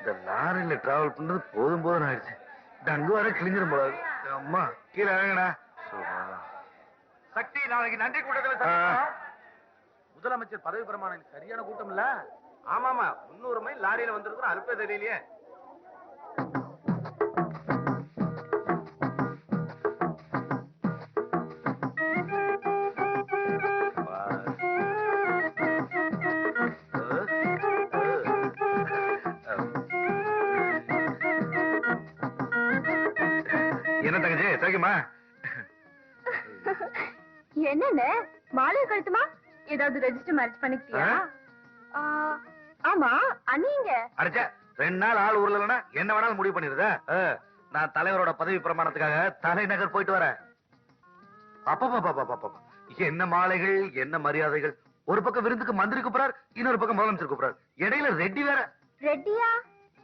இந்த லாரியில டிராவல் பண்றது போதும் போதும் ஆயிடுச்சு. அங்க வர கிழிஞ்சிரும் போல. அம்மா கீழே இறங்கடா. சக்தி, நாளைக்கு நன்றி கூட்டத்தில் முதலமைச்சர் பதவி பிரமாணம் சரியான கூட்டம் இல்ல? ஆமாமா, 300 மைல் லாரியில வந்திருக்கிறோம். அல்ப தெரியலையே. என்ன தங்கச்சி சரிக்குமா? என்னன்னு மாலை கழுத்துமா? ஏதாவது ரெஜிஸ்டர் மேரேஜ் பண்ணிக்கிட்டியா? ஆமா, அண்ணீங்க அடிச்சா 2 நாள் ஆள் ஊர்ல இல்லைன்னா என்ன வேணாலும் முடிவு பண்ணிருதா? நான் தலைவரோட பதவி பிரமாணத்துக்காக தலைநகர் போயிட்டு வரேன். அப்பா என்ன மாலைகள், என்ன மரியாதைகள். ஒரு பக்கம் விருந்துக்கு மந்திரி கூப்பிடார், இன்னொரு பக்கம் முதலமைச்சர் கூப்பிடார். இடையில ரெட்டி வேற. ரெட்டியா?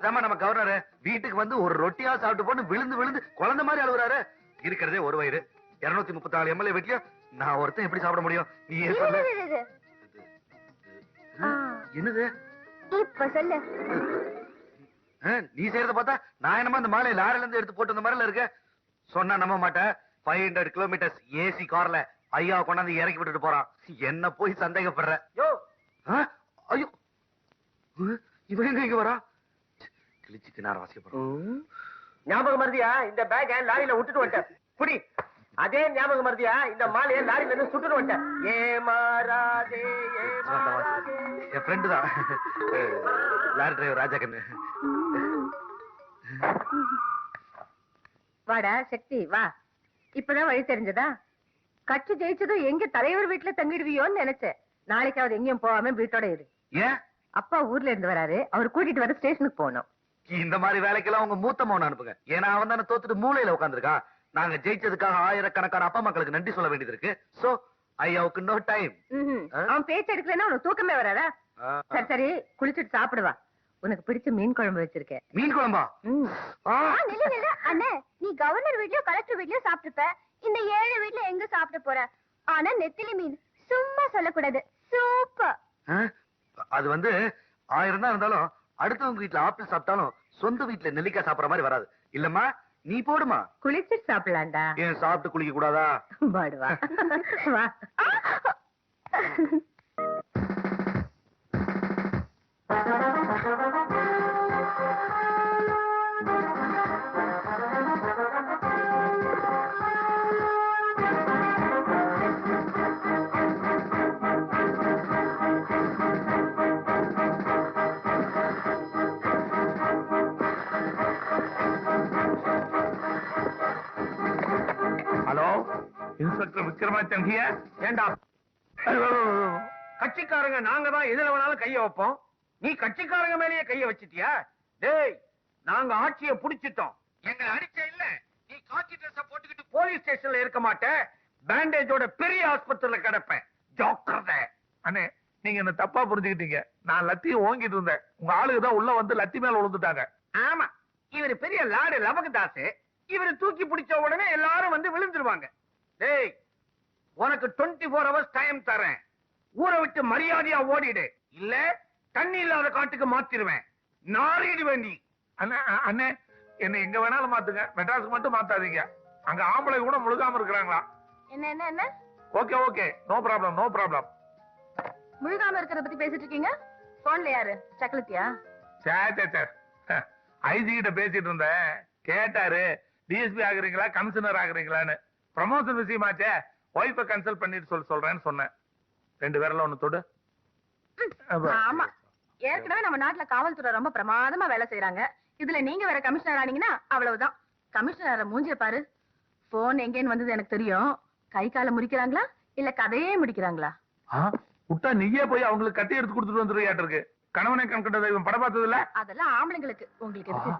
நம்ம கவர்னர் வீட்டுக்கு வந்து ஒரு ரொட்டியா சாப்பிட்டு போட்டு விழுந்து விழுந்து குழந்தை மாதிரி அழுகுறாரு. இருக்கிறதே ஒரு வயிறு. 234 எம்எல்ஏ வீட்லயும் நான் ஒருத்தன் எப்படி சாப்பிட முடியும்? நீ என்னது இப்ப சொல்லு. நீ செய்யறத பார்த்தா நான் என்னமா இந்த மாலை லாரில இருந்து எடுத்து போட்டு வந்த மாதிரில இருக்க. சொன்னா நம்ப மாட்டேன். 500 கிலோமீட்டர்ஸ் ஏசி கார்ல ஐயா கொண்டாந்து இறக்கி விட்டுட்டு போறான். என்ன போய் சந்தேகப்படுற? ஐயோ, இவன் எங்க இங்க வரா? கிழிச்சுக்கு நான் வாசிக்கப்படுறோம். ஞாபகம் மருதியா, இந்த பேக் லாரியில விட்டுட்டு வந்துட்டேன். புடி. அதே ஞாபகம் மருதியா, இந்த மாலையை லாரியில இருந்து சுட்டுட்டு வந்துட்டேன். ஏமாறாதே என் ஃப்ரெண்டு தான், லாரி டிரைவர் ராஜா கண்ணு. வாடா சக்தி, வா. இப்பதான் வழி தெரிஞ்சதா? கட்சி ஜெயிச்சதும் எங்க தலைவர் வீட்டுல தங்கிடுவியோன்னு நினைச்சேன். நாளைக்காவது எங்கேயும் போகாம வீட்டோட இரு. ஏன்? அப்பா ஊர்ல இருந்து வராரு, அவர் கூட்டிட்டு வர ஸ்டேஷனுக்கு போகணும். இந்த மாதிரி வேலைக்கெல்லாம் உங்க மூத்த மகன் அனுப்புங்க. ஏன்னா அவன் தானே தோத்துட்டு மூலையில உட்காந்துருக்கான். நாங்க ஜெயிச்சதுக்காக ஆயிரக்கணக்கான அப்பா மக்களுக்கு நன்றி சொல்ல வேண்டியது இருக்கு. சோ ஐயாவுக்கு நோ டைம். அவன் பேச்சு எடுக்கலன்னா உனக்கு தூக்கமே வராதா? சரி சரி, குளிச்சுட்டு சாப்பிடுவா. உனக்கு பிடிச்ச மீன் குழம்பு வச்சிருக்கேன். மீன் குழம்பா? அண்ணே, நீ கவர்னர் வீட்லயோ கலெக்டர் வீட்லயோ சாப்பிட்டுப்ப. இந்த 7 வீட்ல எங்க சாப்பிட போற? ஆனா நெத்திலி மீன் சும்மா சொல்லக்கூடாது, சூப்பர். அது வந்து 1000 தான் இருந்தாலும் அடுத்தவங்க வீட்டுல ஆப்பிள் சாப்பிட்டாலும் சொந்த வீட்டுல நெல்லிக்காய் சாப்பிடற மாதிரி வராது. இல்லம்மா, நீ போடுமா. குளிச்சுட்டு சாப்பிடலாம்டா. ஏன் சாப்பிட்டு குளிக்க கூடாதா? பாடுவா. வா. ஹலோ, இன்ஸ்பெக்டர் விக்ரமாச்சந்திய. ஏண்டா கட்சிக்காரங்க நாங்க தான் எதுல வேணாலும் கைய வைப்போம். நீ கட்சிக்காரங்க மேலேயே கைய வச்சிட்டியா? டேய், நாங்க ஆட்சியை புடிச்சிட்டோம். எங்களை அடிச்ச இல்ல, நீ காக்கி ட்ரெஸ் போட்டுக்கிட்டு போலீஸ் ஸ்டேஷன்ல இருக்க மாட்ட, பேண்டேஜோட பெரிய ஆஸ்பத்திரியில கிடப்பேன். ஜாக்கிரதை. அண்ணே, நீங்க என்ன தப்பா புரிஞ்சுக்கிட்டீங்க. நான் லத்தியை ஓங்கிட்டு இருந்தேன். உங்க ஆளுங்க தான் உள்ள வந்து லத்தி மேல விழுந்துட்டாங்க. ஆமா, இவரு பெரிய லாடு லபகதாசு. இவரு தூக்கி பிடிச்ச உடனே எல்லாரும் வந்து விழுந்துருவாங்க. டேய், உனக்கு 24 hours டைம் தரேன். ஊரை விட்டு மரியாதையா ஓடிடு, இல்ல தண்ணி இல்லாத காட்டுக்கு மாத்திருவேன். நாரிடுவேன் நீ. அண்ணே, என்ன எங்க வேணாலும் மாத்துங்க, மெட்ராஸுக்கு மட்டும் மாத்தாதீங்க. அங்க ஆம்பளை கூட முழுகாம இருக்கிறாங்களா? என்ன என்ன என்ன? Okay okay, no problem no problem. முழுகாம இருக்கிறத பத்தி பேசிட்டு இருக்கீங்க. போன்ல யாரு? சக்கலத்தியா? ஐஜி கிட்ட பேசிட்டு இருந்தேன். கேட்டாரு, டிஎஸ்பி ஆகுறீங்களா கமிஷனர் ஆகுறீங்களான்னு. ப்ரமோஷன் விஷயமாச்சே, ஒய்ஃபை கன்சல்ட் பண்ணிட்டு சொல்றேன்னு சொன்னேன். 2 பேர்ல ஒண்ணு தொடு. ஆமா, ஏற்கனவே நம்ம நாட்டுல காவல்துறை ரொம்ப பிரமாதமா வேலை செய்யறாங்க. இதுல நீங்க வேற கமிஷனர் ஆனீங்கன்னா அவ்வளவுதான். கமிஷனர் மூஞ்சிய பாரு. போன் எங்கேன்னு வந்தது எனக்கு தெரியும். கை கால முடிக்கிறாங்களா இல்ல கதையே முடிக்கிறாங்களா? விட்டா நீயே போய் அவங்களுக்கு கட்டி எடுத்து கொடுத்துட்டு வந்துருவியாட்டு இருக்கு. கணவனை கண்கண்ட தெய்வம் படம் பார்த்தது இல்ல? அதெல்லாம் ஆம்பளைங்களுக்கு, உங்களுக்கு எதுக்கு?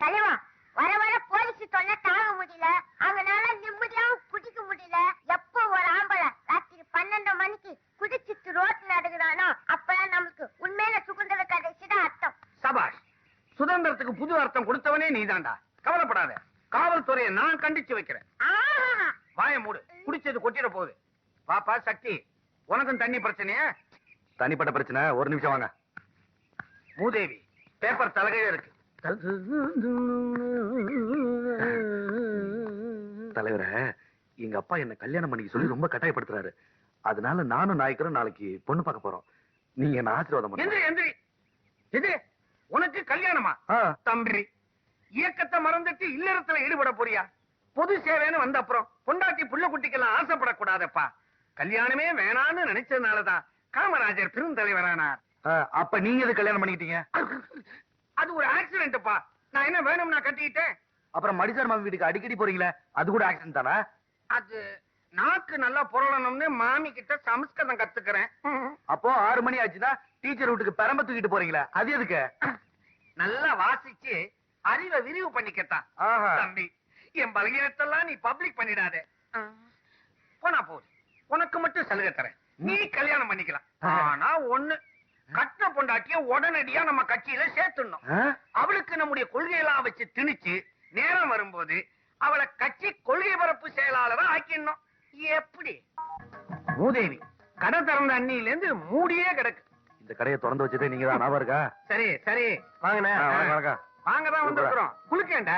தலைவா, வர வர போலீஸ் தொல்லை தாங்க முடியல. அவங்களால நிம்மதியாவும் குடிக்க முடியல. எப்போ ஒரு ஆம்பளை ராத்திரி 12 மணிக்கு குடிச்சிட்டு ரோட்ல நடக்குறானோ அப்பதான் நமக்கு உண்மையில சுதந்திர கடைசிதான் அர்த்தம். சபாஷ், சுதந்திரத்துக்கு புது அர்த்தம் கொடுத்தவனே நீதான்டா. கவலைப்படாத, காவல்துறையை நான் கண்டிச்சு வைக்கிறேன். வாய மூடு, குடிச்சது கொட்டிட போகுது. பாப்பா சக்தி, உனக்கும் தண்ணி பிரச்சனையா? தனிப்பட்ட பிரச்சனை, ஒரு நிமிஷம் வாங்க. மூதேவி பேப்பர் தலைகையில இருக்கு. தலைவரே, எங்க அப்பா என்ன கல்யாணம் பண்ணிக்க சொல்லி ரொம்ப கட்டாயப்படுத்துறாரு. அதனால நானும் நாய்க்கரும் நாளைக்கு பொண்ணு பார்க்க போறோம். நீங்க என்ன ஆசீர்வாதம் எந்திரி பண்ணுங்க. எந்திரி. இது உனக்கு கல்யாணமா? தம்பி, இயக்கத்தை மறந்துட்டு இல்லறத்துல ஈடுபட போறியா? பொது சேவைன்னு வந்த அப்புறம் பொண்டாட்டி புள்ள குட்டிக்கெல்லாம் ஆசைப்படக்கூடாதப்பா. கல்யாணமே வேணான்னு நினைச்சதுனாலதான் காமராஜர் பெருந்தலைவரானார். அப்ப நீங்க எது கல்யாணம் பண்ணிக்கிட்டீங்க? அது ஒரு ஆக்சிடென்ட்ப்பா. நான் என்ன வேணும்னா கட்டிக்கிட்டேன். அப்புறம் மடிசார் மாமி வீட்டுக்கு அடிக்கடி போறீங்களே, அது கூட ஆக்சிடென்ட் தானா? அது நாக்கு நல்லா புரளணும்னு மாமி கிட்ட சமஸ்கிருதம் கத்துக்கிறேன். அப்போ 6 மணி ஆச்சுன்னா டீச்சர் வீட்டுக்கு பெரம்ப தூக்கிட்டு போறீங்களே, அது எதுக்கு? நல்லா வாசிச்சு அறிவை விரிவு பண்ணிக்கத்தான். ஆஹா. தம்பி, என் பலகீனத்தெல்லாம் நீ பப்ளிக் பண்ணிடாத. போனா போகுது, உனக்கு மட்டும் சலுகை தரேன். நீ கல்யாணம் பண்ணிக்கலாம். ஆனா ஒண்ணு, கட்டின பொண்டாட்டிய உடனடியா நம்ம கட்சியில சேர்த்துடணும். அவளுக்கு நம்முடைய கொள்கையெல்லாம் வச்சு திணிச்சு நேரம் வரும்போது அவளை கட்சி கொள்கை பரப்பு செயலாளரா ஆக்கிடணும். எப்படி? மூதேவி, கடை திறந்த அன்னியில இருந்து மூடியே கிடக்கு. இந்த கடையை திறந்து வச்சதே நீங்க தான், ஞாபகம் இருக்கா? சரி சரி, வாங்கண்ணே. வாங்கதான் வந்திருக்கிறோம். குளிக்கேண்டா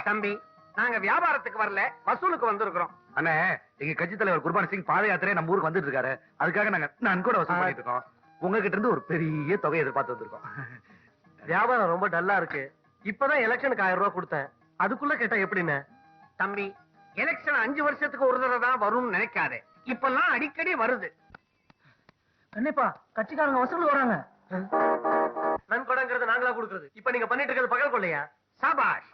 தம்பி. நாங்க வியாபாரத்துக்கு வரல, வசூலுக்கு வந்திருக்கிறோம். அண்ணே, எங்க கட்சி தலைவர் குர்பான் சிங் பாத யாத்திரை நம்ம ஊருக்கு வந்துட்டு இருக்காரு. அதுக்காக நாங்க நன்கொடை வசூல் பண்ணிட்டு இருக்கோம். உங்ககிட்ட இருந்து ஒரு பெரிய தொகையை எதிர்பார்த்து வந்திருக்கோம். வியாபாரம் ரொம்ப டல்லா இருக்கு. இப்பதான் எலெக்ஷனுக்கு 1000 ரூபாய் கொடுத்தேன். அதுக்குள்ள கேட்டா எப்படின்னு? தம்பி, எலெக்ஷன் 5 வருஷத்துக்கு ஒரு தடவை தான் வரும்னு நினைக்காதே. இப்பெல்லாம் அடிக்கடி வருது. கண்டிப்பா கட்சிக்காரங்க வசூல் வராங்க. நன்கொடைங்கிறது நாங்களா கொடுக்கறது. இப்ப நீங்க பண்ணிட்டு இருக்கிறது பகல் கொள்ளையா? சபாஷ்,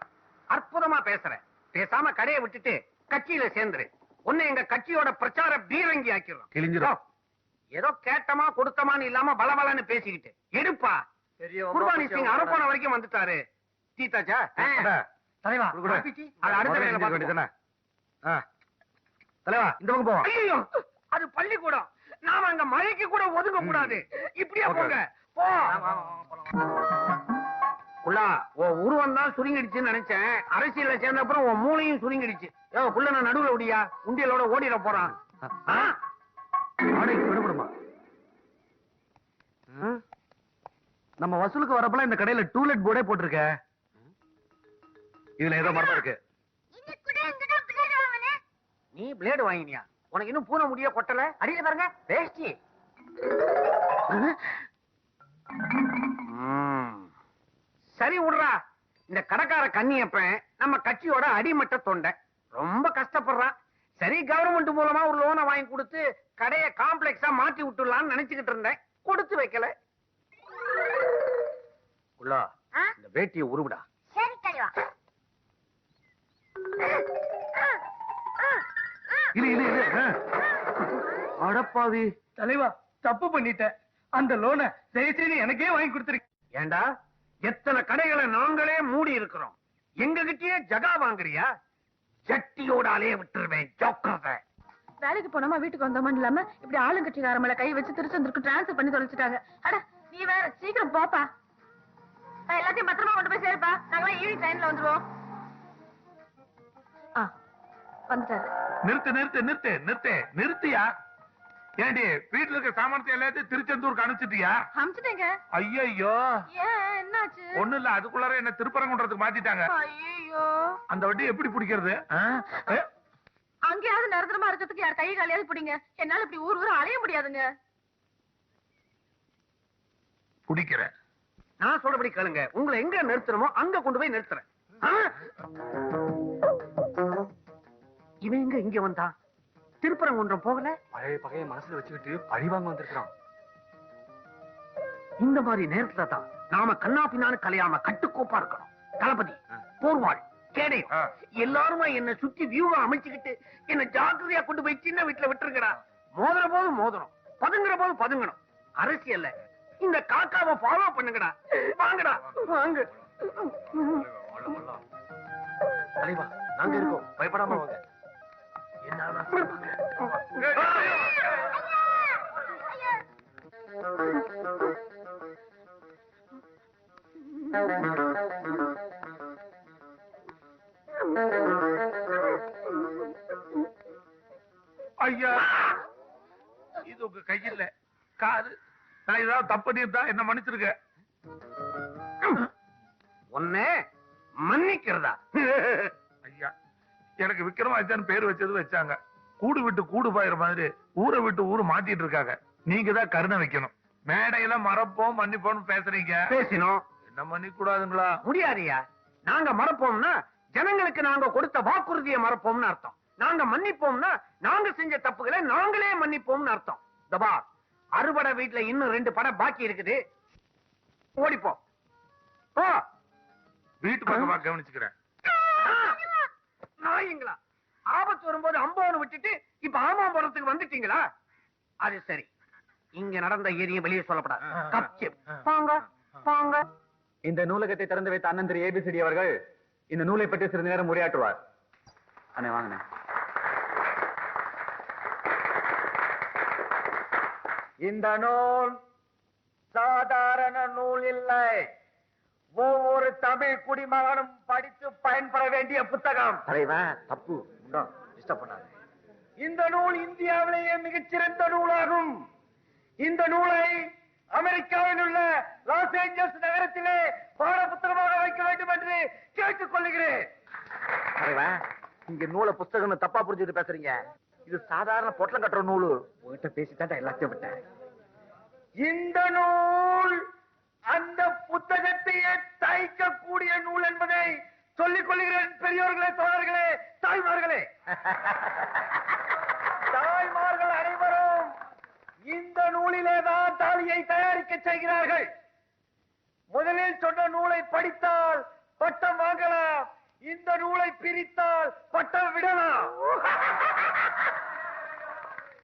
அற்புதமா பேசுற. பேசாம கடையை விட்டுட்டு கட்சியில சேர்ந்துரு. உன்னை எங்க கட்சியோட பிரச்சார பீரங்கி ஆக்கிடுறோம். கிழிஞ்சிரும். ஏதோ கேட்டமா கொடுத்தமான்னு இல்லாம பலபலன்னு பேசிக்கிட்டு எடுப்பா. குர்பானி சிங் அரக்கோணம் வரைக்கும் வந்துட்டாரு. தீத்தாச்சா? தலைவா, குடு. அது அடுத்த வேலையில முதல்ல பார்த்துப்போம். தலைவா, இந்த பக்கம் போவோம். ஐயோ, அது பள்ளிக்கூடம். நாம அங்க மழைக்கு கூட ஒதுங்க கூடாது. இப்படியே போங்க. போ. குள்ளா, உன் உருவம் தான் சுருங்கிடுச்சுன்னு நினைச்சேன். அரசியல்ல சேர்ந்த அப்புறம் உன் மூளையும் சுருங்கிடுச்சு. குள்ள நான் நடுவுல ஓடியா, உண்டியலோட ஓடிட போறான். ஆணைக்கு விடுபடுமா? நம்ம வசூலுக்கு வரப்பல இந்த கடையில டூலெட் போர்டே போட்டிருக்க. இதுல ஏதோ மரம் இருக்கு. நீ பிளேடு வாங்கினியா? உனக்கு இன்னும் பூனை முடிய கொட்டல. அடியில பாருங்க, வேஷ்டி. சரி விடுறா. இந்த கடைக்கார கண்ணியப்பன் நம்ம கட்சியோட அடிமட்ட தொண்டை. ரொம்ப கஷ்டப்படுறான். சரி, கவர்மெண்ட் மூலமா ஒரு லோனை வாங்கி கொடுத்து கடையை காம்ப்ளெக்ஸா மாத்தி விட்டுலான்னு நினைச்சுக்கிட்டு இருந்தேன். கொடுத்து வைக்கல. உள்ளா, இந்த வேட்டியை உருவிடா. சரி தலைவா. இது இது இது அடப்பாவி. தலைவா, தப்பு பண்ணிட்டேன். அந்த லோனை தயவுசெய்து எனக்கே வாங்கி கொடுத்துருக்கு. ஏண்டா, எத்தனை கடைகளை நாங்களே மூடி இருக்கிறோம். எங்க கிட்டயே ஜகா வாங்குறியா? சட்டியோடாலே விட்டுருவேன். ஜோக்கரத. வேலைக்கு போனோமா வீட்டுக்கு வந்தோமா இல்லாம இப்படி ஆளுங்கட்சிக்கார மேல கை வச்சு திருச்செந்தூருக்கு டிரான்ஸ்ஃபர் பண்ணி தொலைச்சிட்டாங்க. அட நீ வேற, சீக்கிரம் போப்பா. எல்லாத்தையும் பத்திரமா கொண்டு போய் சேர்ப்பா. நாங்களாம் ஈவினிங் ட்ரெயின்ல வந்துருவோம். வந்துட்டாரு. நிறுத்து நிறுத்து நிறுத்து நிறுத்து நிறுத்தியா? ஏண்டி, வீட்டுல இருக்க சாமானத்தை எல்லாத்தையும் திருச்செந்தூருக்கு அனுப்பிச்சிட்டியா? அமிச்சிட்டேங்க. ஐயோ, ஏன், என்னாச்சு? ஒண்ணு இல்ல, அதுக்குள்ளார என்ன திருப்பரங்குன்றதுக்கு மாத்திட்டாங்க. ஐயோ, அந்த வண்டி எப்படி பிடிக்கிறது? அங்கேயாவது நிரந்தரமா இருக்கிறதுக்கு யார் கை காலையாவது பிடிங்க. என்னால இப்படி ஊர் ஊர் அலைய முடியாதுங்க. பிடிக்கிறேன். நான் சொல்றபடி கேளுங்க. உங்களை எங்க நிறுத்தணுமோ அங்க கொண்டு போய் நிறுத்துறேன். இவன் எங்க இங்க வந்தான்? திருப்பரங்குன்றம் போகல. பழைய பகையை மனசுல வச்சுக்கிட்டு பழிவாங்க வந்திருக்கான். இந்த மாதிரி நேரத்துல தான் நாம கண்ணா பின்னான்னு கலையாம கட்டுக்கோப்பா இருக்கணும். தளபதி, போர்வாள், கேடயம் எல்லாருமா என்ன சுத்தி வியூவா அமைச்சுக்கிட்டு என்ன ஜாக்கிரதையா கொண்டு போய் சின்ன வீட்டுல விட்டுருக்கடா. மோதுற போது மோதணும், பதுங்குற போது பதுங்கணும். அரசியல்ல இந்த காக்காவை ஃபாலோ பண்ணுங்கடா. வாங்கடா, வாங்க. தலைவா, நாங்க இருக்கோம், பயப்படாம வாங்க. ஐயா, இது உங்க கையில் காரு. நான் ஏதாவது தப்பு பண்ணியிருந்தா என்ன மன்னிச்சிருக்க. உன்னை மன்னிக்கிறதா? ஐயா, எனக்கு விக்ரமாதித்யன் பேர் வச்சது வச்சாங்க. கூடு விட்டு கூடு பாயிற மாதிரி ஊரை விட்டு ஊரு மாத்திட்டு இருக்காங்க. நீங்க தான் கருணை வைக்கணும். மேடையில மறப்போம் மன்னிப்போம் பேசுறீங்க. பேசினோம். என்ன மன்னிக்க கூடாதுங்களா? முடியாதியா. நாங்க மறப்போம்னா ஜனங்களுக்கு நாங்க கொடுத்த வாக்குறுதியை மறப்போம்னு அர்த்தம். நாங்க மன்னிப்போம்னா நாங்க செஞ்ச தப்புகளை நாங்களே மன்னிப்போம்னு அர்த்தம். தபா, அறுபடை வீட்டுல இன்னும் 2 படம் பாக்கி இருக்குது. ஓடிப்போ. போ. வீட்டு பக்கமா கவனிச்சுக்கிறேன். நாயங்களா, ஆபத்து வரும்போது அம்போன்னு விட்டுட்டு இப்ப ஆமாம்பரத்துக்கு வந்துட்டீங்களா? அது சரி. இங்க நடந்த ஏரியும் வெளியே சொல்லப்படாது. கப்சி. போங்க போங்க. இந்த நூலகத்தை திறந்து வைத்த அண்ணன் திரு ஏபிசிடி அவர்கள் இந்த நூலை பற்றி சிறிது நேரம் உரையாற்றுவார். அண்ணே வாங்கண்ணே. இந்த நூல் சாதாரண நூல் இல்லை. ஒவ்வொரு தமிழ் குடிமகனும் படித்து பயன்பட வேண்டிய புத்தகம். தப்பு டிஸ்டர்ப் பண்ணாத. இந்த நூல் இந்தியாவிலேயே மிகச்சிறந்த நூலாகும். இந்த நூலை அமெரிக்காவில் உள்ள லாஸ் ஏஞ்சல்ஸ் நகரத்திலே பாட புத்தகமாக வைக்க வேண்டும் என்று கேட்டுக் கொள்கிறேன். இங்க நூலை புத்தகம் தப்பா புரிஞ்சுட்டு பேசுறீங்க. இது சாதாரண பொட்டலம் கட்டுற நூல். உங்ககிட்ட பேசித்தான் எல்லாத்தையும் விட்டேன். இந்த நூல் அந்த புத்தகத்தையே தைக்கக்கூடிய நூல் என்பதை சொல்லிக் கொள்கிறேன். பெரியோர்களே, தோழர்களே, தாய்மார்களே, தாய்மார்கள் அனைவரும் இந்த நூலிலே தான் தாலியை தயாரிக்க செய்கிறார்கள். முதலில் சொன்ன நூலை படித்தால் பட்டம் வாங்கலாம். இந்த நூலை பிரித்தால் பட்டம் விடலாம்.